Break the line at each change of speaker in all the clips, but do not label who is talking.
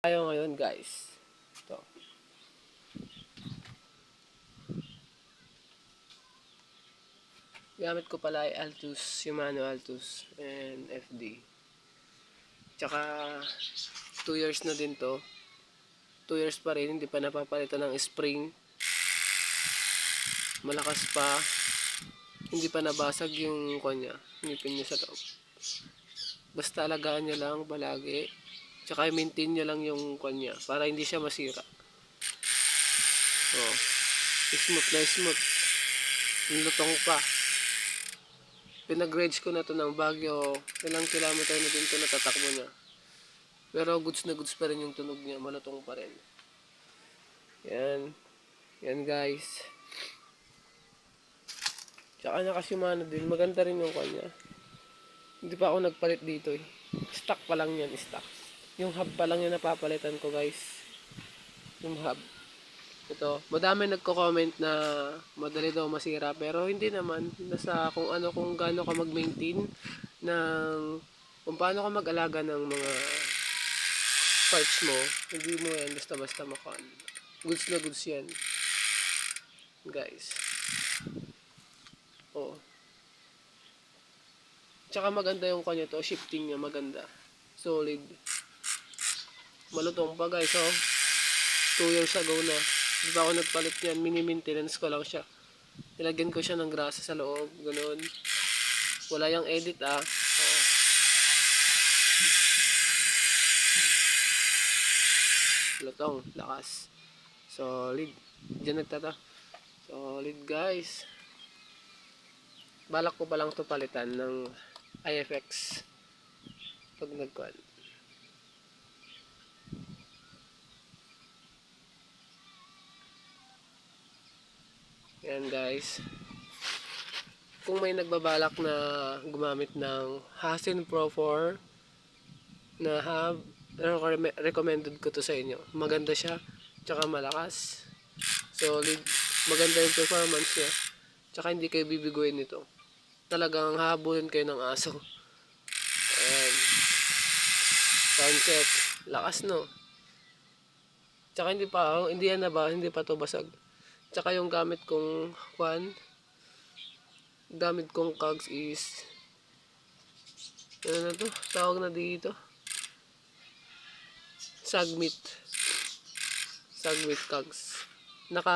Tayo ngayon guys. Ito. Gamit ko pala ay Altus, Shimano Altus and FD. Tsaka 2 years na din to. 2 years pa rin, hindi pa napapalitan ng spring. Malakas pa. Hindi pa nabasag yung kanya, ngipin niya sa loob. Basta alagaan niya lang palagi. Tsaka i-maintain niya lang yung kanya para hindi siya masira. Oh, smooth na smooth. Yung lutong pa. Pinag-range ko na to ng Baguio. Ilang kilometer na din to natatakbo niya. Pero goods na goods pa rin yung tunog niya. Malutong pa rin. Yan. Yan guys. Tsaka naka-Shimano din. Maganda rin yung kanya. Hindi pa ako nagpalit dito eh. Stock pa lang yan. Stock. Yung hub pa lang yung napapalitan ko guys. Yung hub. Ito. Madami nagko-comment na madali daw masira. Pero hindi naman. Nasa kung ano, kung gaano ka mag-maintain ng kung paano ka mag-alaga ng mga parts mo. Hindi mo yan basta-basta makan. Goods na goods yan. Guys. Oh. Tsaka maganda yung kanya to. Shifting niya maganda. Solid. Malutong pa guys. Oh. 2 years ago na. Di ba ako nagpalit yan? Mini-maintenance ko lang siya. Nilagyan ko siya ng grasa sa loob. Ganun. Wala yung edit ah. Oh. Lutong. Lakas. Solid. Diyan nagtata. Solid guys. Balak ko pa lang ito palitan ng IFX. Pag nagkuhan. Yan guys. Kung may nagbabalak na gumamit ng Hasen Pro 4 na hub, recommended ko to sa inyo. Maganda siya, tsaka malakas, solid, maganda yung performance niya, tsaka hindi kayo bibiguin nito. Talagang hahabulin kayo ng aso. Ayan. Sound check. Lakas no. Tsaka hindi yan na ba, hindi pa to basag. Tsaka yung gamit kong cogs is ano na to? Tawag na dito. Sagmit cogs. Naka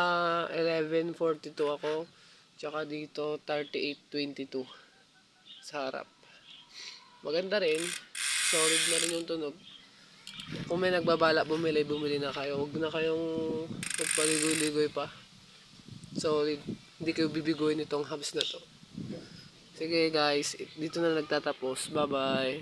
1142 ako. Tsaka dito 3822 sa harap. Maganda rin. Solid na rin yung tunog. Kung may nagbabala bumili na kayo. Huwag na kayong magpaligoy-ligoy pa. Solid. Hindi kayo bibiguin itong hubs na to. Sige guys, dito na nagtatapos. Bye bye.